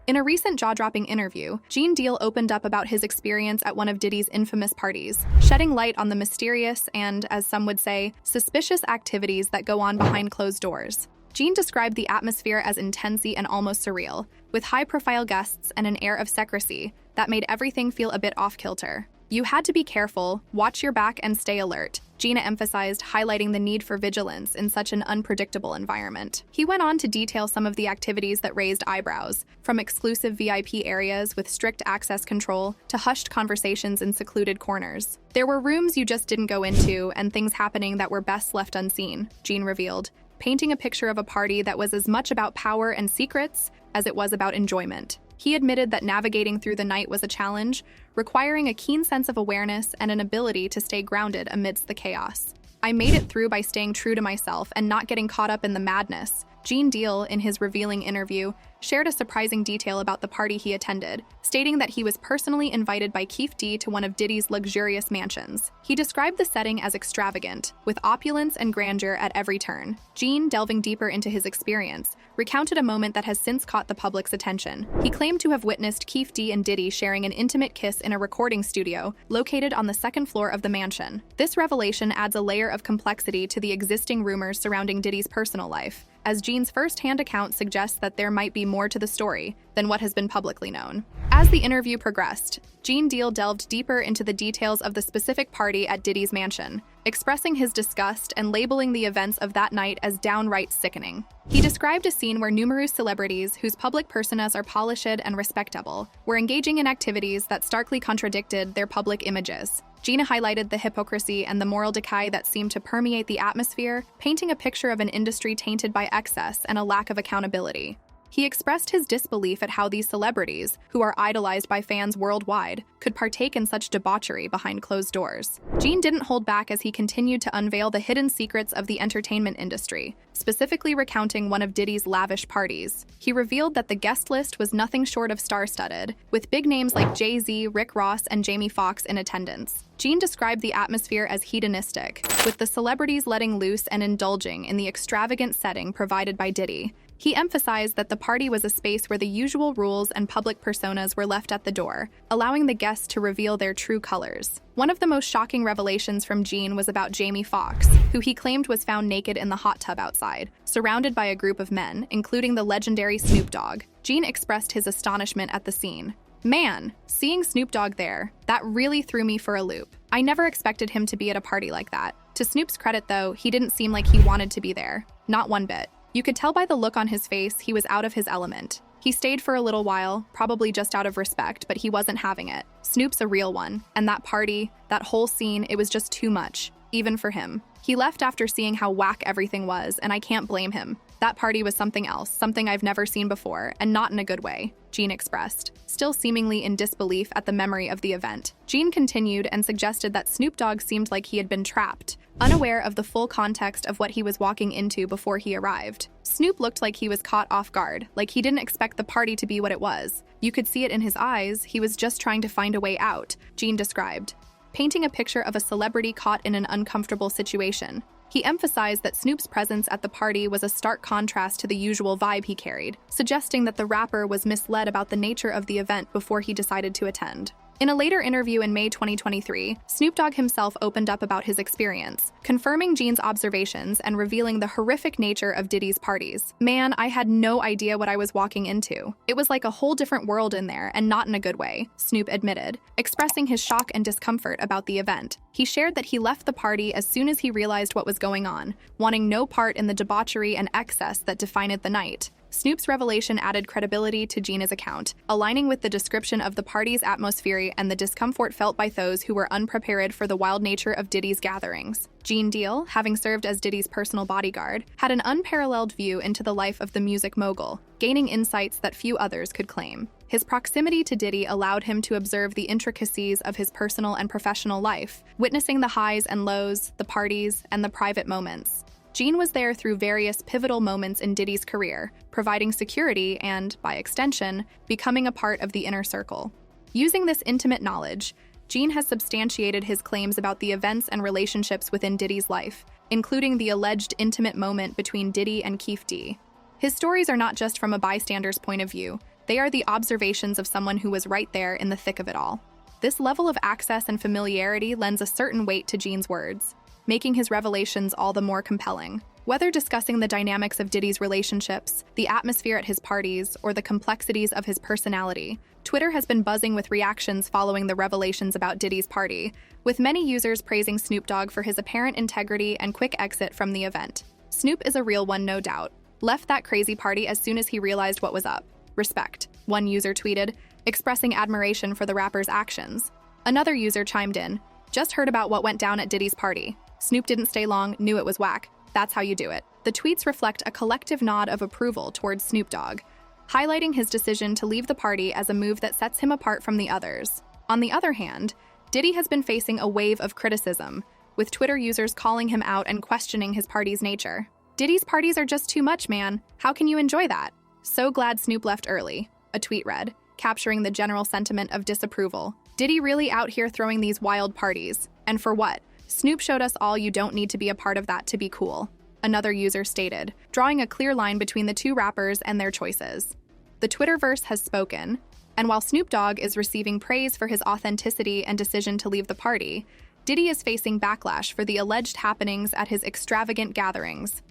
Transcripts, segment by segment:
In a recent jaw-dropping interview, Gene Deal opened up about his experience at one of Diddy's infamous parties, shedding light on the mysterious and, as some would say, suspicious activities that go on behind closed doors. Gene described the atmosphere as intense and almost surreal, with high-profile guests and an air of secrecy that made everything feel a bit off-kilter. "You had to be careful, watch your back, and stay alert," Gina emphasized, highlighting the need for vigilance in such an unpredictable environment. He went on to detail some of the activities that raised eyebrows, from exclusive VIP areas with strict access control to hushed conversations in secluded corners. "There were rooms you just didn't go into and things happening that were best left unseen," Gene revealed, painting a picture of a party that was as much about power and secrets as it was about enjoyment. He admitted that navigating through the night was a challenge, requiring a keen sense of awareness and an ability to stay grounded amidst the chaos. "I made it through by staying true to myself and not getting caught up in the madness." Gene Deal, in his revealing interview, shared a surprising detail about the party he attended, stating that he was personally invited by Keefe D to one of Diddy's luxurious mansions. He described the setting as extravagant, with opulence and grandeur at every turn. Gene, delving deeper into his experience, recounted a moment that has since caught the public's attention. He claimed to have witnessed Keefe D and Diddy sharing an intimate kiss in a recording studio located on the second floor of the mansion. This revelation adds a layer of complexity to the existing rumors surrounding Diddy's personal life, as Gene's first-hand account suggests that there might be more to the story than what has been publicly known. As the interview progressed, Gene Deal delved deeper into the details of the specific party at Diddy's mansion, expressing his disgust and labeling the events of that night as downright sickening. He described a scene where numerous celebrities, whose public personas are polished and respectable, were engaging in activities that starkly contradicted their public images. Gina highlighted the hypocrisy and the moral decay that seemed to permeate the atmosphere, painting a picture of an industry tainted by excess and a lack of accountability. He expressed his disbelief at how these celebrities, who are idolized by fans worldwide, could partake in such debauchery behind closed doors. Gene didn't hold back as he continued to unveil the hidden secrets of the entertainment industry, specifically recounting one of Diddy's lavish parties. He revealed that the guest list was nothing short of star-studded, with big names like Jay-Z, Rick Ross, and Jamie Foxx in attendance. Gene described the atmosphere as hedonistic, with the celebrities letting loose and indulging in the extravagant setting provided by Diddy. He emphasized that the party was a space where the usual rules and public personas were left at the door, allowing the guests to reveal their true colors. One of the most shocking revelations from Gene was about Jamie Foxx, who he claimed was found naked in the hot tub outside, surrounded by a group of men, including the legendary Snoop Dogg. Gene expressed his astonishment at the scene. "Man, seeing Snoop Dogg there, that really threw me for a loop. I never expected him to be at a party like that." To Snoop's credit, though, he didn't seem like he wanted to be there. Not one bit. You could tell by the look on his face he was out of his element. He stayed for a little while, probably just out of respect, but he wasn't having it. Snoop's a real one, and that party, that whole scene, it was just too much, even for him. He left after seeing how whack everything was, and I can't blame him. That party was something else, something I've never seen before, and not in a good way, Gene expressed, still seemingly in disbelief at the memory of the event. Gene continued and suggested that Snoop Dogg seemed like he had been trapped, unaware of the full context of what he was walking into before he arrived. Snoop looked like he was caught off guard, like he didn't expect the party to be what it was. You could see it in his eyes, he was just trying to find a way out, Gene described, painting a picture of a celebrity caught in an uncomfortable situation. He emphasized that Snoop's presence at the party was a stark contrast to the usual vibe he carried, suggesting that the rapper was misled about the nature of the event before he decided to attend. In a later interview in May 2023, Snoop Dogg himself opened up about his experience, confirming Gene's observations and revealing the horrific nature of Diddy's parties. "Man, I had no idea what I was walking into. It was like a whole different world in there, and not in a good way," Snoop admitted, expressing his shock and discomfort about the event. He shared that he left the party as soon as he realized what was going on, wanting no part in the debauchery and excess that defined the night. Snoop's revelation added credibility to Gina's account, aligning with the description of the party's atmosphere and the discomfort felt by those who were unprepared for the wild nature of Diddy's gatherings. Gene Deal, having served as Diddy's personal bodyguard, had an unparalleled view into the life of the music mogul, gaining insights that few others could claim. His proximity to Diddy allowed him to observe the intricacies of his personal and professional life, witnessing the highs and lows, the parties, and the private moments. Gene was there through various pivotal moments in Diddy's career, providing security and, by extension, becoming a part of the inner circle. Using this intimate knowledge, Gene has substantiated his claims about the events and relationships within Diddy's life, including the alleged intimate moment between Diddy and Keefe D. His stories are not just from a bystander's point of view, They are the observations of someone who was right there in the thick of it all. This level of access and familiarity lends a certain weight to Gene's words, making his revelations all the more compelling. Whether discussing the dynamics of Diddy's relationships, the atmosphere at his parties, or the complexities of his personality, Twitter has been buzzing with reactions following the revelations about Diddy's party, with many users praising Snoop Dogg for his apparent integrity and quick exit from the event. Snoop is a real one, no doubt. Left that crazy party as soon as he realized what was up. Respect, one user tweeted, expressing admiration for the rapper's actions. Another user chimed in, just heard about what went down at Diddy's party. Snoop didn't stay long, knew it was whack. That's how you do it. The tweets reflect a collective nod of approval towards Snoop Dogg, highlighting his decision to leave the party as a move that sets him apart from the others. On the other hand, Diddy has been facing a wave of criticism, with Twitter users calling him out and questioning his party's nature. Diddy's parties are just too much, man. How can you enjoy that? So glad Snoop left early, a tweet read, capturing the general sentiment of disapproval. Diddy really out here throwing these wild parties? And for what? Snoop showed us all you don't need to be a part of that to be cool, another user stated, drawing a clear line between the two rappers and their choices. The Twitterverse has spoken, and while Snoop Dogg is receiving praise for his authenticity and decision to leave the party, Diddy is facing backlash for the alleged happenings at his extravagant gatherings.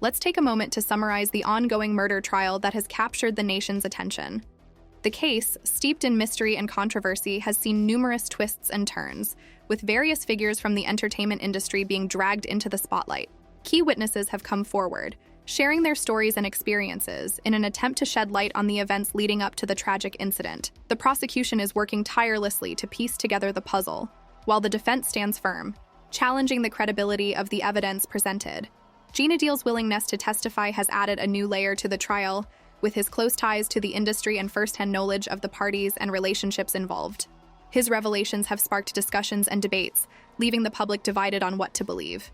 Let's take a moment to summarize the ongoing murder trial that has captured the nation's attention. The case, steeped in mystery and controversy, has seen numerous twists and turns, with various figures from the entertainment industry being dragged into the spotlight. Key witnesses have come forward, sharing their stories and experiences in an attempt to shed light on the events leading up to the tragic incident. The prosecution is working tirelessly to piece together the puzzle, while the defense stands firm, challenging the credibility of the evidence presented. Gene Adeel's willingness to testify has added a new layer to the trial, with his close ties to the industry and first-hand knowledge of the parties and relationships involved. His revelations have sparked discussions and debates, leaving the public divided on what to believe.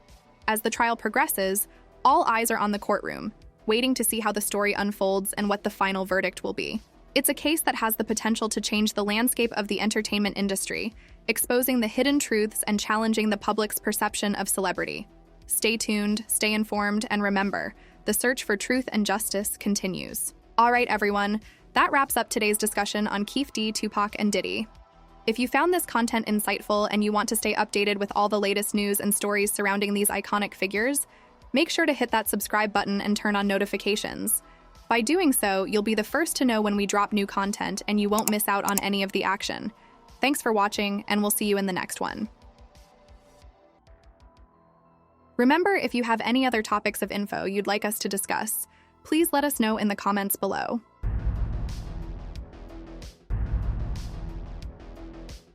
As the trial progresses, all eyes are on the courtroom, waiting to see how the story unfolds and what the final verdict will be. It's a case that has the potential to change the landscape of the entertainment industry, exposing the hidden truths and challenging the public's perception of celebrity. Stay tuned, stay informed, and remember, the search for truth and justice continues. All right, everyone, that wraps up today's discussion on Keffe D, Tupac, and Diddy. If you found this content insightful and you want to stay updated with all the latest news and stories surrounding these iconic figures, make sure to hit that subscribe button and turn on notifications. By doing so, you'll be the first to know when we drop new content and you won't miss out on any of the action. Thanks for watching, and we'll see you in the next one. Remember, if you have any other topics of info you'd like us to discuss, please let us know in the comments below.